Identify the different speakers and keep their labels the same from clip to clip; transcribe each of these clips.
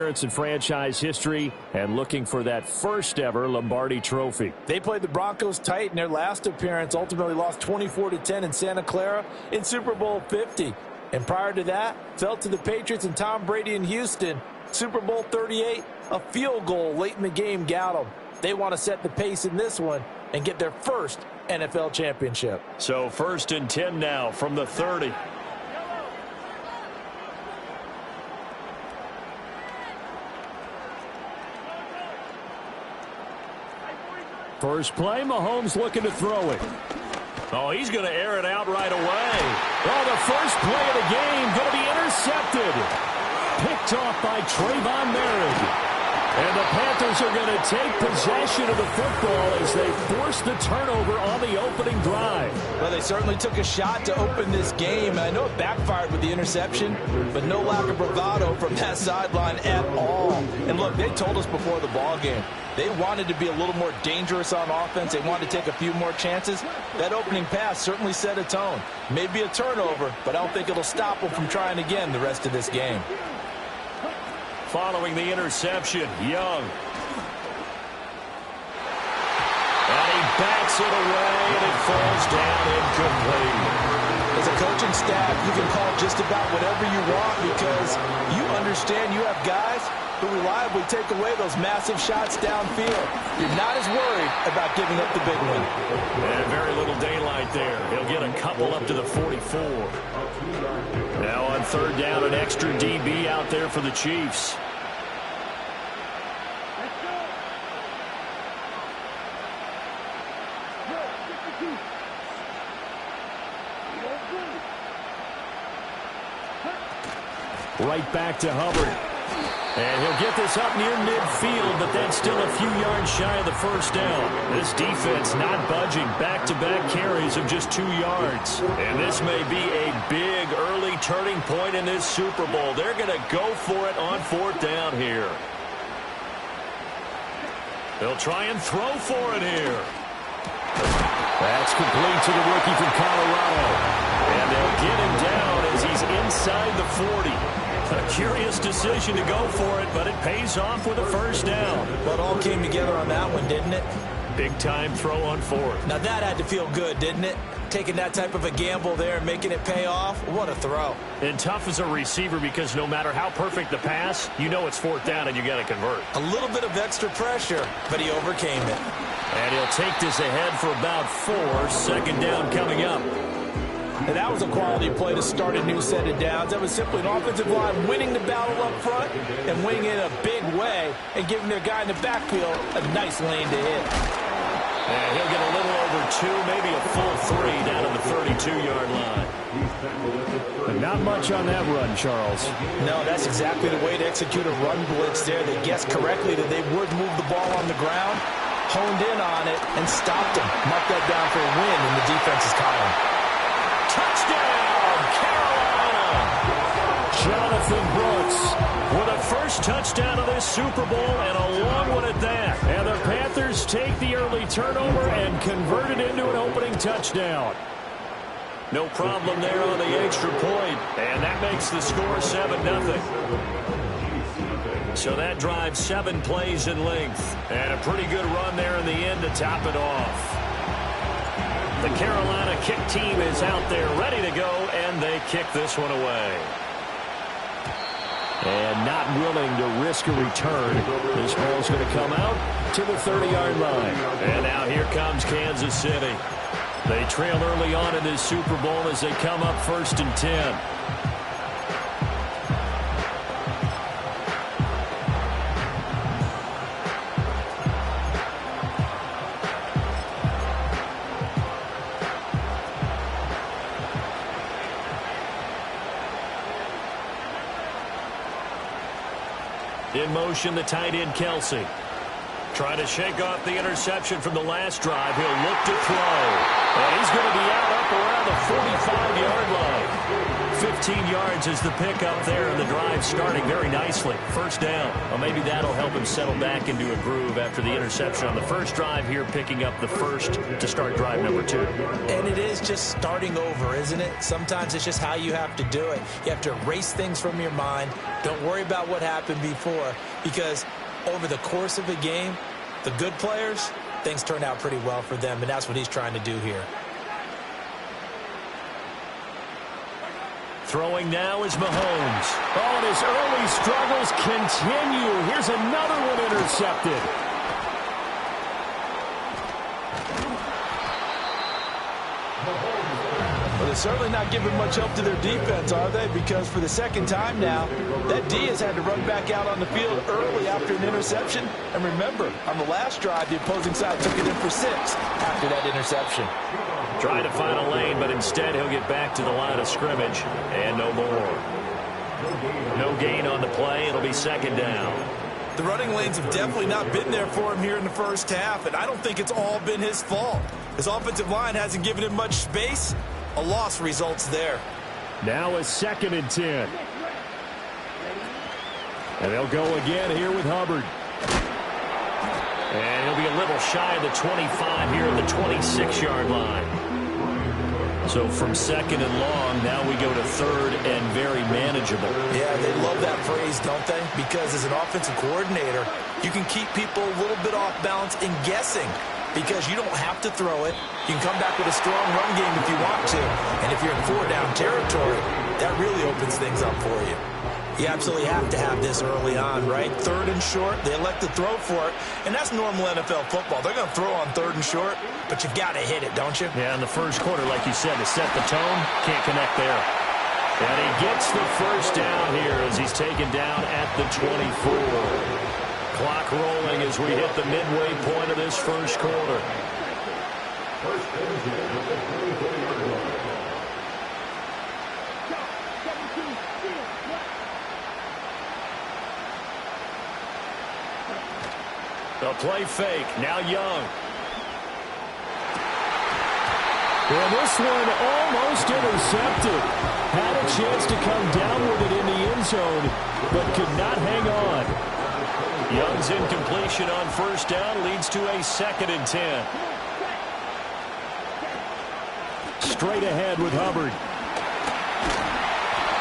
Speaker 1: In franchise history and looking for that first ever Lombardi trophy.
Speaker 2: They played the Broncos tight in their last appearance, ultimately lost 24-10 in Santa Clara in Super Bowl 50. And prior to that, fell to the Patriots and Tom Brady in Houston. Super Bowl 38, a field goal late in the game got them. They want to set the pace in this one and get their first NFL championship.
Speaker 1: So 1st and 10 now from the 30. First play, Mahomes looking to throw it. Oh, he's going to air it out right away. Oh, the first play of the game going to be intercepted. Picked off by Trayvon Merritt. And the Panthers are going to take possession of the football as they force the turnover on the opening drive.
Speaker 2: Well, they certainly took a shot to open this game. I know it backfired with the interception, but no lack of bravado from that sideline at all. And look, they told us before the ball game, they wanted to be a little more dangerous on offense. They wanted to take a few more chances. That opening pass certainly set a tone. Maybe a turnover, but I don't think it'll stop them from trying again the rest of this game.
Speaker 1: Following the interception, Young. And he backs it away, and it falls down incomplete.
Speaker 2: As a coaching staff, you can call just about whatever you want because you understand you have guys who reliably take away those massive shots downfield. You're not as worried about giving up the big one.
Speaker 1: And very little daylight there. He'll get a couple up to the 44. Now on 3rd down, an extra DB out there for the Chiefs. Right back to Hubbard. And he'll get this up near midfield, but that's still a few yards shy of the first down. This defense not budging. Back-to-back carries of just 2 yards. And this may be a big early turning point in this Super Bowl. They're going to go for it on 4th down here. They'll try and throw for it here. That's complete to the rookie from Colorado. And they'll get him down as he's inside the 40. A curious decision to go for it, but it pays off with a first down.
Speaker 2: But it all came together on that one, didn't it?
Speaker 1: Big-time throw on 4th.
Speaker 2: Now that had to feel good, didn't it? Taking that type of a gamble there and making it pay off. What a throw.
Speaker 1: And tough as a receiver because no matter how perfect the pass, you know it's 4th down and you got to convert.
Speaker 2: A little bit of extra pressure, but he overcame it.
Speaker 1: And he'll take this ahead for about 4. 2nd down coming up.
Speaker 2: And that was a quality play to start a new set of downs. That was simply an offensive line winning the battle up front and winning it in a big way and giving their guy in the backfield a nice lane to hit.
Speaker 1: And he'll get a little over 2, maybe a full 3 down to the 32-yard line. But not much on that run, Charles.
Speaker 2: No, that's exactly the way to execute a run blitz there. They guessed correctly that they would move the ball on the ground, honed in on it, and stopped them. Mark that down for a win in the defense's column.
Speaker 1: Touchdown, Carolina! Jonathan Brooks with a first touchdown of this Super Bowl and a long one at that. And the Panthers take the early turnover and convert it into an opening touchdown. No problem there on the extra point, and that makes the score 7-0. So that drives 7 plays in length, and a pretty good run there in the end to top it off. The Carolina kick team is out there ready to go, and they kick this one away. And not willing to risk a return. This ball's going to come out to the 30-yard line. And now here comes Kansas City. They trail early on in this Super Bowl as they come up 1st and 10. In motion, the tight end, Kelsey. Trying to shake off the interception from the last drive. He'll look to throw. And he's going to be out up around the 45-yard line. 15 yards is the pickup there, and the drive starting very nicely. First down. Well, maybe that'll help him settle back into a groove after the interception on the first drive here, picking up the first to start drive number 2.
Speaker 2: And it is just starting over, isn't it? Sometimes it's just how you have to do it. You have to erase things from your mind. Don't worry about what happened before, because over the course of a game, the good players, things turn out pretty well for them, and that's what he's trying to do here.
Speaker 1: Throwing now is Mahomes. Oh, and his early struggles continue. Here's another one intercepted.
Speaker 2: Well, they're certainly not giving much help to their defense, are they? Because for the second time now, that D has had to run back out on the field early after an interception. And remember, on the last drive, the opposing side took it in for 6 after that interception.
Speaker 1: Trying to find a lane, but instead he'll get back to the line of scrimmage. And no more. No gain on the play. It'll be second down.
Speaker 2: The running lanes have definitely not been there for him here in the first half, and I don't think it's all been his fault. His offensive line hasn't given him much space. A loss results there.
Speaker 1: Now a 2nd and 10. And they'll go again here with Hubbard. And he'll be a little shy of the 25 here at the 26-yard line. So from 2nd and long, now we go to 3rd and very manageable.
Speaker 2: Yeah, they love that phrase, don't they? Because as an offensive coordinator, you can keep people a little bit off balance and guessing, because you don't have to throw it. You can come back with a strong run game if you want to. And if you're in 4-down territory, that really opens things up for you. You absolutely have to have this early on, right? 3rd and short, they elect to throw for it, and that's normal NFL football. They're going to throw on 3rd and short, but you've got to hit it, don't you?
Speaker 1: Yeah, in the first quarter, like you said, to set the tone, can't connect there. And he gets the first down here as he's taken down at the 24. Clock rolling as we hit the midway point of this first quarter. The play fake. Now Young. And this one almost intercepted. Had a chance to come down with it in the end zone, but could not hang on. Young's incompletion on first down leads to a 2nd and 10. Straight ahead with Hubbard.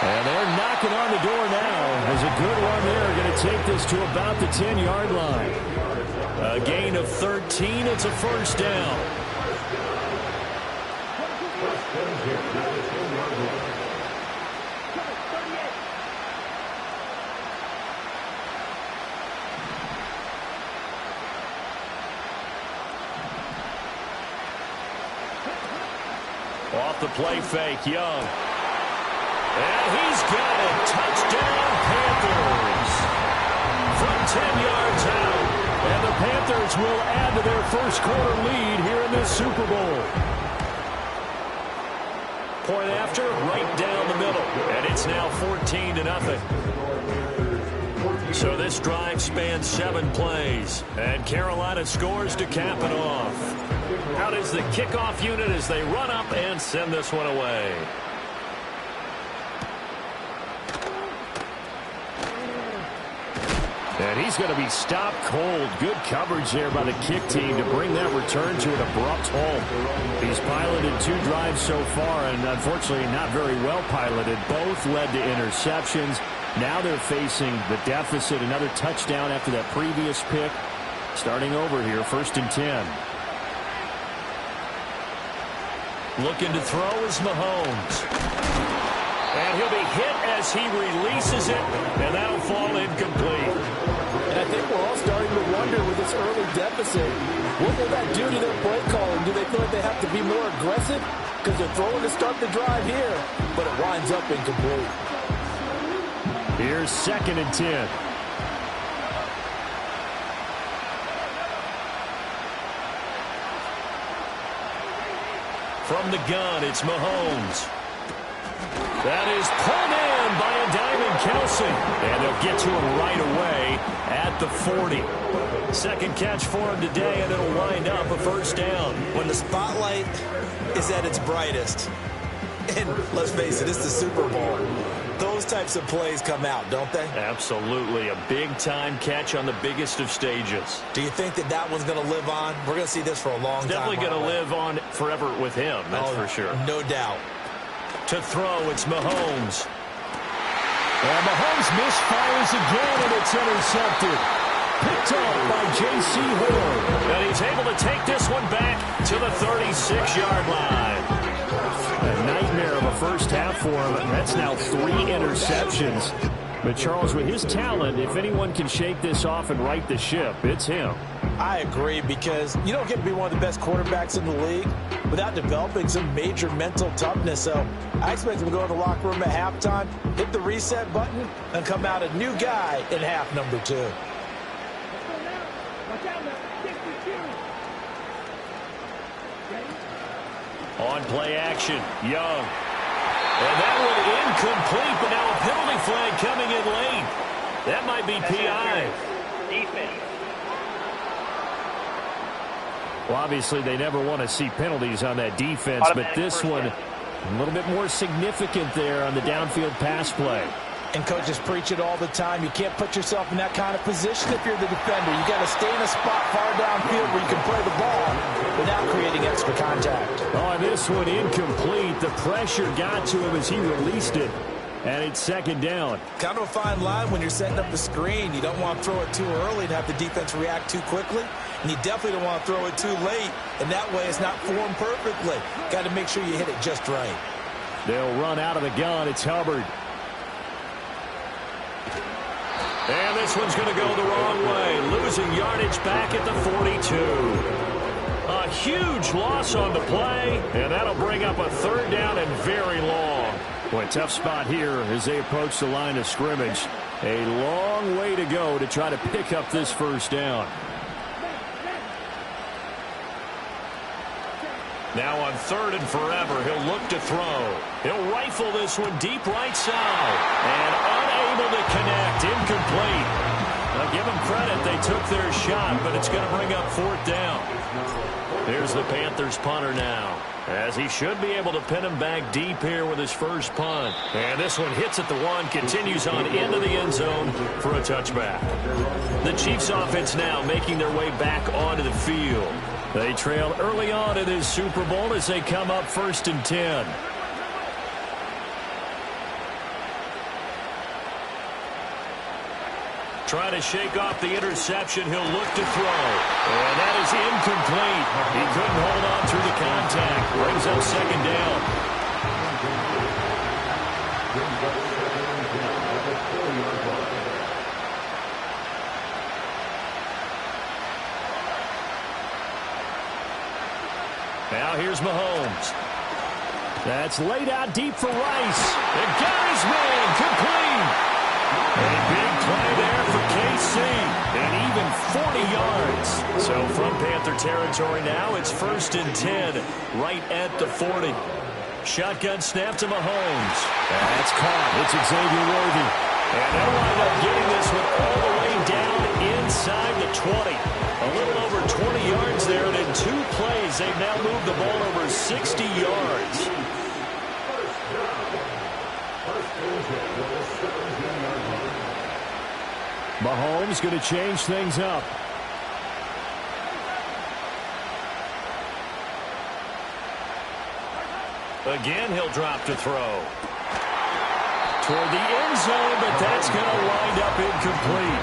Speaker 1: And they're knocking on the door now. There's a good one there. Going to take this to about the 10-yard line. A gain of 13. It's a first down. Off the play fake, Young. And he's got it. Touchdown, Panthers. From 10 yards out. And the Panthers will add to their first quarter lead here in this Super Bowl. Point after, right down the middle. And it's now 14-0. So this drive spans 7 plays. And Carolina scores to cap it off. Out is the kickoff unit as they run up and send this one away. And he's going to be stopped cold. Good coverage there by the kick team to bring that return to an abrupt halt. He's piloted 2 drives so far, and unfortunately not very well piloted. Both led to interceptions. Now they're facing the deficit. Another touchdown after that previous pick. Starting over here, 1st and 10. Looking to throw is Mahomes. And he'll be hit as he releases it, and that'll fall incomplete.
Speaker 3: And I think we're all starting to wonder with this early deficit, what will that do to their play calling? Do they feel like they have to be more aggressive? Because they're throwing to start the drive here, but it winds up incomplete.
Speaker 1: Here's 2nd and 10. From the gun, it's Mahomes. That is pulled in by a diving Kelsey. And they'll get to him right away at the 40. Second catch for him today, and it'll wind up a first down.
Speaker 2: When the spotlight is at its brightest,
Speaker 3: And let's face it, it's the Super Bowl. Those types of plays come out, don't they?
Speaker 1: Absolutely. A big-time catch on the biggest of stages.
Speaker 3: Do you think that one's going to live on? We're going to see this for a long time.
Speaker 1: Definitely going to live on forever with him, that's for sure.
Speaker 3: No doubt.
Speaker 1: To throw, it's Mahomes. And Mahomes misfires again, and it's intercepted. Picked off by J.C. Horn. And he's able to take this one back to the 36-yard line. A nightmare of a first half for him. That's now 3 interceptions. But, Charles, with his talent, if anyone can shake this off and right the ship, it's him.
Speaker 3: I agree, because you don't get to be one of the best quarterbacks in the league without developing some major mental toughness. So I expect him to go in the locker room at halftime, hit the reset button, and come out a new guy in half number 2.
Speaker 1: On play action, Young. And that one incomplete, but now a penalty flag coming in late. That might be PI.
Speaker 4: Defense.
Speaker 1: Well, obviously, they never want to see penalties on that defense, but this one a little bit more significant there on the downfield pass play.
Speaker 3: And coaches preach it all the time. You can't put yourself in that kind of position if you're the defender. You got to stay in a spot far downfield where you can play the ball without creating extra contact.
Speaker 1: Oh, this one incomplete. The pressure got to him as he released it. And it's second down.
Speaker 3: Kind of a fine line when you're setting up the screen. You don't want to throw it too early and have the defense react too quickly. And you definitely don't want to throw it too late. And that way it's not formed perfectly. Got to make sure you hit it just right.
Speaker 1: They'll run out of the gun. It's Hubbard. And this one's going to go the wrong way. Losing yardage back at the 42. A huge loss on the play, and that'll bring up a third down and very long. Boy, tough spot here as they approach the line of scrimmage. A long way to go to try to pick up this first down. Now on third and forever, he'll look to throw. He'll rifle this one deep right side. And unable to connect. Incomplete. Now give them credit. They took their shot, but it's going to bring up fourth down. Here's the Panthers punter now, as he should be able to pin him back deep here with his first punt. And this one hits at the 1, continues on into the end zone for a touchback. The Chiefs offense now making their way back onto the field. They trail early on in this Super Bowl as they come up 1st and 10. Trying to shake off the interception. He'll look to throw. And that is incomplete. He couldn't hold on through the contact. Brings up second down. Now here's Mahomes. That's laid out deep for Rice. And got his man complete. A big play there for KC, and even 40 yards. So from Panther territory now, it's 1st and 10, right at the 40. Shotgun snap to Mahomes. That's caught. It's Xavier Worthy. And they'll wind up getting this one all the way down inside the 20. A little over 20 yards there, and in 2 plays, they've now moved the ball over 60 yards. Mahomes going to change things up. Again, he'll drop to throw. Toward the end zone, but that's going to wind up incomplete.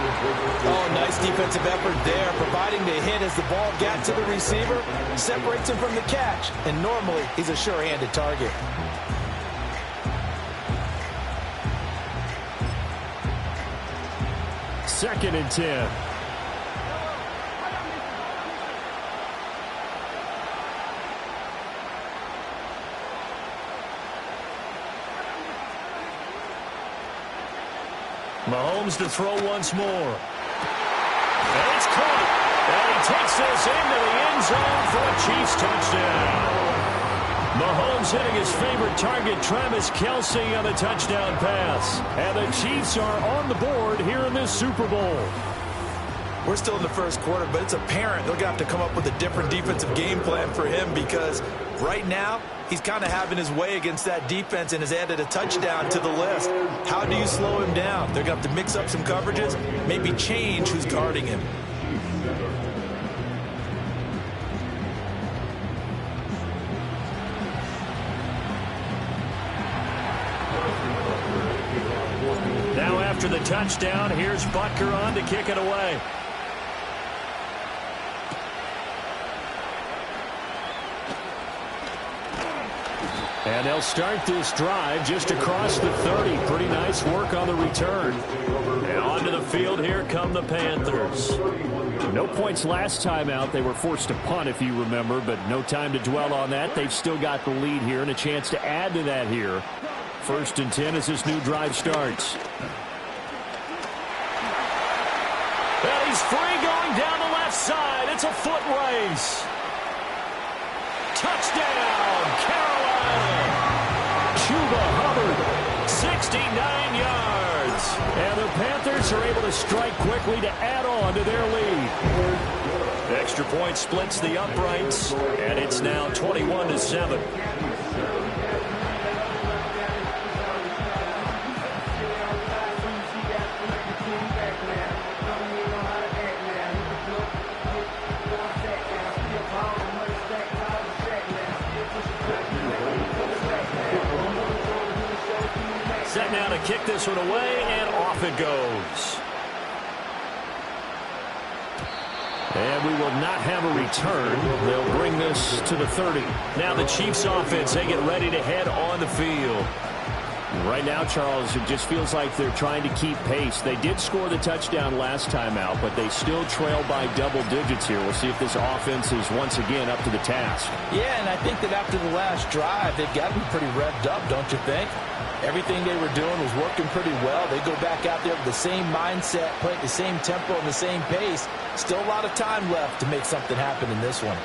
Speaker 3: Oh, nice defensive effort there, providing the hit as the ball got to the receiver, separates him from the catch, and normally he's a sure-handed target.
Speaker 1: Second and 10. Mahomes to throw once more. And it's caught. And he takes this into the end zone for a Chiefs touchdown. Mahomes hitting his favorite target, Travis Kelce, on the touchdown pass. And the Chiefs are on the board here in this Super Bowl.
Speaker 2: we're still in the first quarter, but it's apparent they're going to have to come up with a different defensive game plan for him because right now he's kind of having his way against that defense and has added a touchdown to the list. How do you slow him down? They're going to have to mix up some coverages, maybe change who's guarding him.
Speaker 1: Now after the touchdown, here's Butker on to kick it away. And they'll start this drive just across the 30. Pretty nice work on the return. And onto the field, here come the Panthers. No points last time out. They were forced to punt, if you remember, but no time to dwell on that. They've still got the lead here and a chance to add to that here. 1st and 10 as this new drive starts. And he's free going down the left side. It's a foot race. Touchdown, Carolina. Chuba Hubbard, 69 yards. And the Panthers are able to strike quickly to add on to their lead. Extra point splits the uprights, and it's now 21-7. Set now to kick this one away, and off it goes. And we will not have a return. They'll bring this to the 30. Now the Chiefs offense, they get ready to head on the field. Right now, Charles, it just feels like they're trying to keep pace. They did score the touchdown last time out, but they still trail by double digits here. We'll see if this offense is once again up to the task.
Speaker 2: Yeah, and I think that after the last drive, they've got to be pretty revved up, don't you think? Everything they were doing was working pretty well. They go back out there with the same mindset, play at the same tempo and the same pace. Still a lot of time left to make something happen in this one.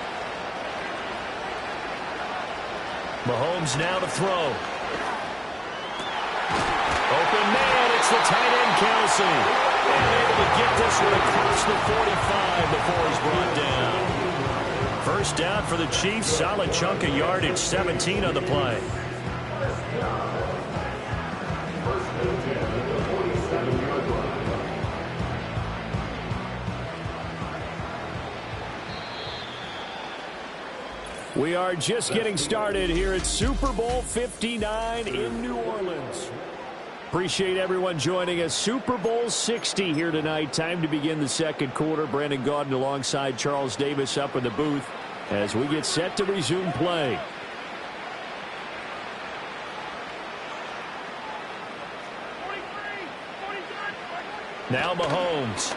Speaker 1: Mahomes now to throw. Open man, it's the tight end, Kelsey. And able to get this one across the 45 before he's brought down. First down for the Chiefs, solid chunk of yardage, 17 on the play. We are just getting started here at Super Bowl 59 in New Orleans. Appreciate everyone joining us. Super Bowl 60 here tonight. Time to begin the second quarter. Brandon Gaudin alongside Charles Davis up in the booth as we get set to resume play. Now Mahomes.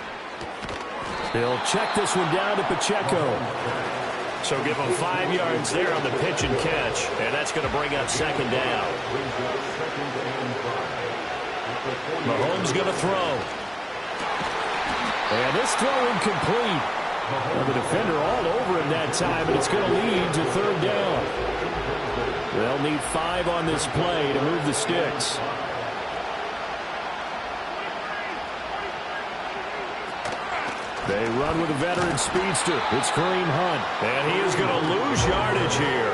Speaker 1: He'll check this one down to Pacheco. So give him 5 yards there on the pitch and catch. And that's going to bring up second down. Mahomes going to throw. And this throw incomplete. Well, the defender all over him that time, but it's going to lead to third down. They'll need 5 on this play to move the sticks. They run with a veteran speedster. It's Kareem Hunt. And he is going to lose yardage here.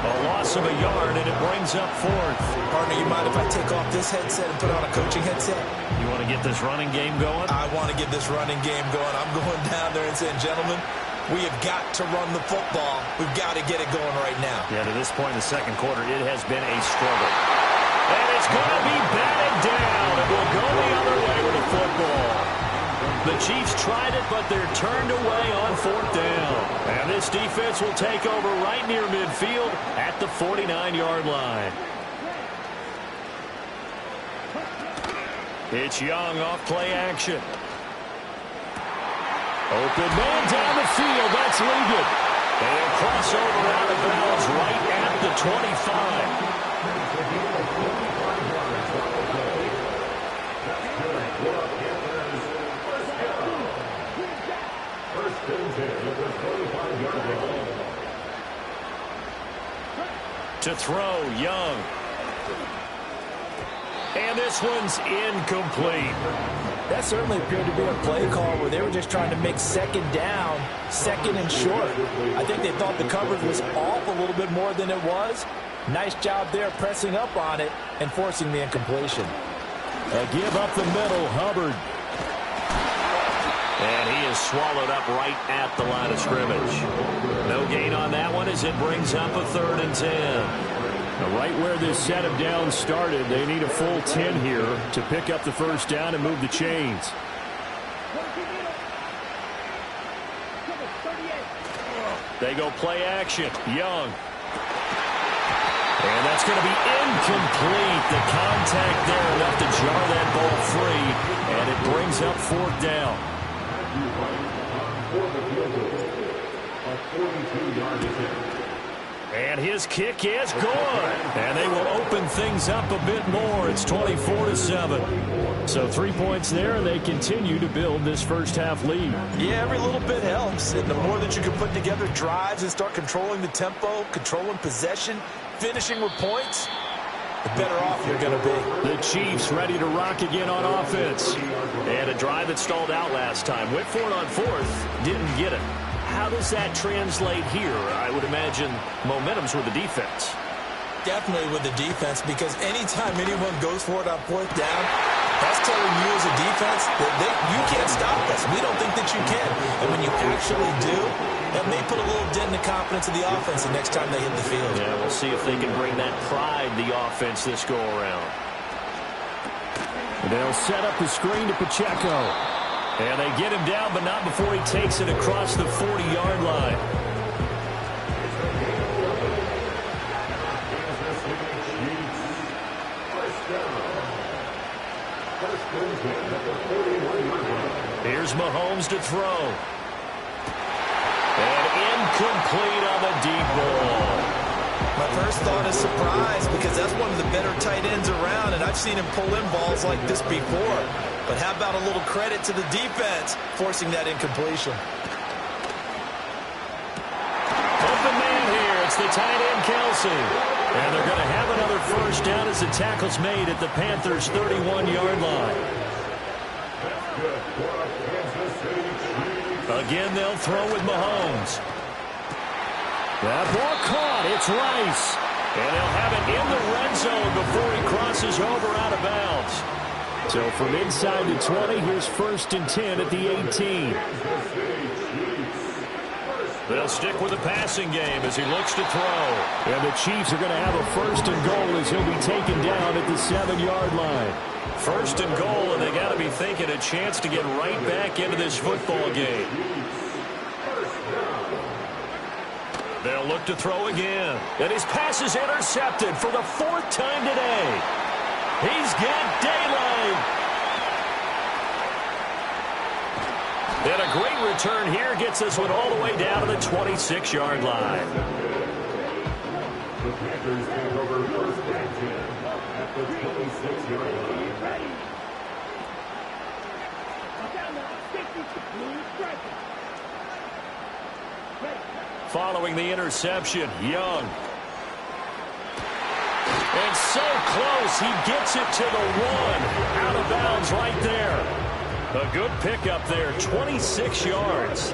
Speaker 1: A loss of a yard, and it brings up fourth.
Speaker 2: Partner, you mind if I take off this headset and put on a coaching headset?
Speaker 1: You want to get this running game going?
Speaker 2: I want to get this running game going. I'm going down there and saying, gentlemen, we have got to run the football. We've got to get it going right now.
Speaker 1: Yeah, to this point in the second quarter, it has been a struggle. And it's going to be batted down. It will go the other way with the football. The Chiefs tried it, but they're turned away on fourth down. And this defense will take over right near midfield at the 49-yard line. It's Young off play action. Open man down the field. That's Ligon. They'll cross over out of bounds right at the 25. To throw, Young. And this one's incomplete.
Speaker 3: That certainly appeared to be a play call where they were just trying to make second down, second and short. I think they thought the coverage was off a little bit more than it was. Nice job there pressing up on it and forcing the incompletion.
Speaker 1: A give up the middle, Hubbard. And he is swallowed up right at the line of scrimmage. No gain on that one as it brings up a 3rd and 10. Right where this set of downs started, they need a full 10 here to pick up the first down and move the chains. They go play action. Young. And that's going to be incomplete. The contact there enough to jar that ball free, and it brings up 4th down. And his kick is good. And they will open things up a bit more. It's 24-7. So 3 points there, and they continue to build this first half lead.
Speaker 2: Yeah, every little bit helps. And the more that you can put together drives and start controlling the tempo, controlling possession, finishing with points, the better off you're going to be.
Speaker 1: The Chiefs ready to rock again on offense. And a drive that stalled out last time. Went for it on 4th, didn't get it. How does that translate here? I would imagine momentum's with the defense.
Speaker 3: Definitely with the defense, because anytime anyone goes for it on 4th down, that's telling you as a defense that you can't stop us. We don't think that you can. And when you actually do, that may put a little dent in the confidence of the offense the next time they hit the field.
Speaker 1: Yeah, we'll see if they can bring that pride the offense this go-around. They'll set up the screen to Pacheco. And they get him down, but not before he takes it across the 40-yard line. Here's Mahomes to throw. And incomplete on the deep ball.
Speaker 2: My first thought is surprise, because that's one of the better tight ends around, and I've seen him pull in balls like this before. But how about a little credit to the defense forcing that incompletion?
Speaker 1: Open man here. It's the tight end, Kelsey. And they're going to have another first down as the tackle's made at the Panthers' 31-yard line. Again, they'll throw with Mahomes. That ball caught. It's Rice. And they'll have it in the red zone before he crosses over out of bounds. So from inside the 20, here's 1st and 10 at the 18. They'll stick with the passing game as he looks to throw. And the Chiefs are going to have a 1st and goal as he'll be taken down at the 7-yard line. 1st and goal, and they got to be thinking a chance to get right back into this football game. They'll look to throw again. And his pass is intercepted for the 4th time today. He's got daylight. And a great return here gets this one all the way down to the 26-yard line. The Panthers take over 1st and 10 at the 26-yard line. Following the interception, Young. And so close, he gets it to the 1. Out of bounds right there. A good pickup there, 26 yards.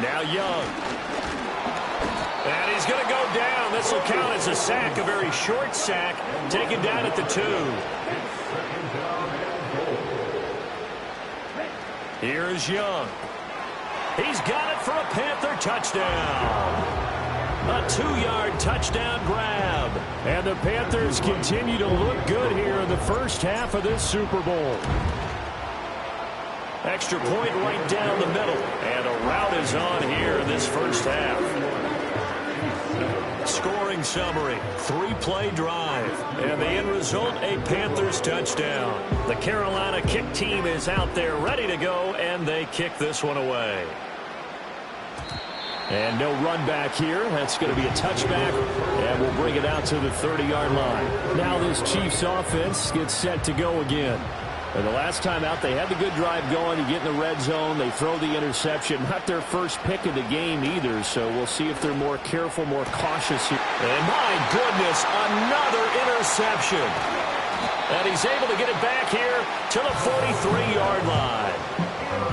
Speaker 1: Now Young. And he's going to go down. This will count as a sack, a very short sack, taken down at the 2. Here's Young. He's got it for a Panther touchdown. A 2-yard touchdown grab. And the Panthers continue to look good here in the first half of this Super Bowl. Extra point right down the middle. And a rout is on here in this first half. Scoring summary, 3-play drive. And the end result, a Panthers touchdown. The Carolina kick team is out there ready to go, and they kick this one away. And no run back here. That's going to be a touchback, and we'll bring it out to the 30-yard line. Now this Chiefs offense gets set to go again. And the last time out, they had the good drive going. You get in the red zone. They throw the interception. Not their first pick of the game either, so we'll see if they're more careful, more cautious here. And my goodness, another interception. And he's able to get it back here to the 43-yard line.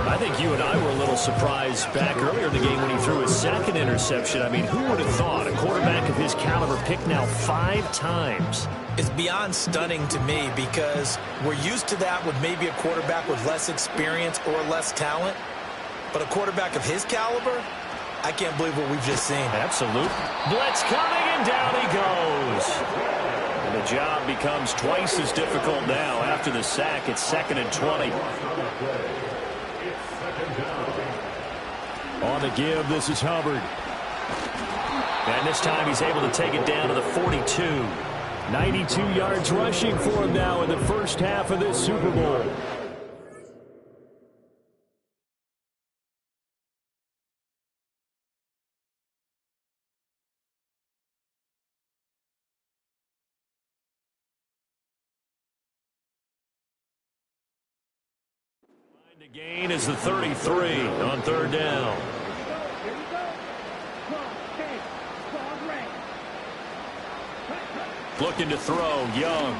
Speaker 1: I think you and I were a little surprised back earlier in the game when he threw his second interception. I mean, who would have thought a quarterback of his caliber picked now 5 times?
Speaker 2: It's beyond stunning to me because we're used to that with maybe a quarterback with less experience or less talent. But a quarterback of his caliber, I can't believe what we've just seen.
Speaker 1: Absolutely. Blitz coming, and down he goes. And the job becomes twice as difficult now after the sack. It's 2nd and 20. On the give, this is Hubbard. And this time he's able to take it down to the 42. 92 yards rushing for him now in the first half of this Super Bowl. The gain is the 33 on 3rd down. Looking to throw, Young.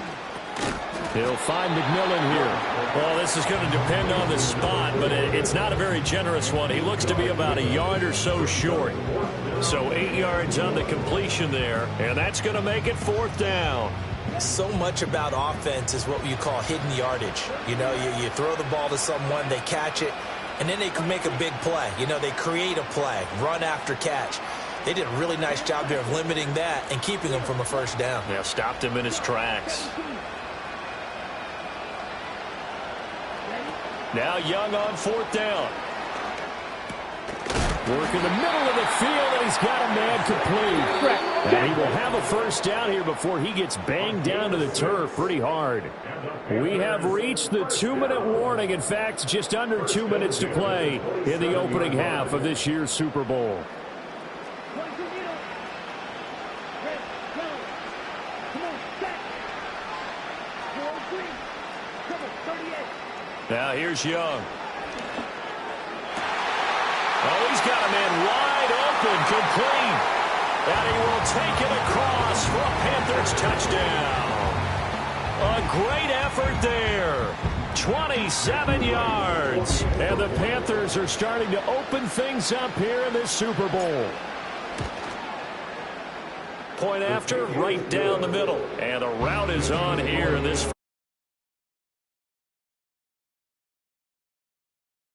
Speaker 1: He'll find McMillan here. Well, this is going to depend on the spot, but it's not a very generous one. He looks to be about a yard or so short. So 8 yards on the completion there, and that's going to make it 4th down.
Speaker 2: So much about offense is what you call hidden yardage. You know, you throw the ball to someone, they catch it, and then they can make a big play. You know, they create a play, run after catch. They did a really nice job there of limiting that and keeping him from a 1st down.
Speaker 1: Yeah, stopped him in his tracks. Now Young on 4th down. Work in the middle of the field, and he's got a man complete. And he will have a 1st down here before he gets banged down to the turf pretty hard. We have reached the 2-minute warning. In fact, just under 2 minutes to play in the opening half of this year's Super Bowl. Now here's Young. Oh, he's got a man wide open, complete. And he will take it across for a Panthers touchdown. A great effort there. 27 yards. And the Panthers are starting to open things up here in this Super Bowl. Point after, right down the middle. And the route is on here in this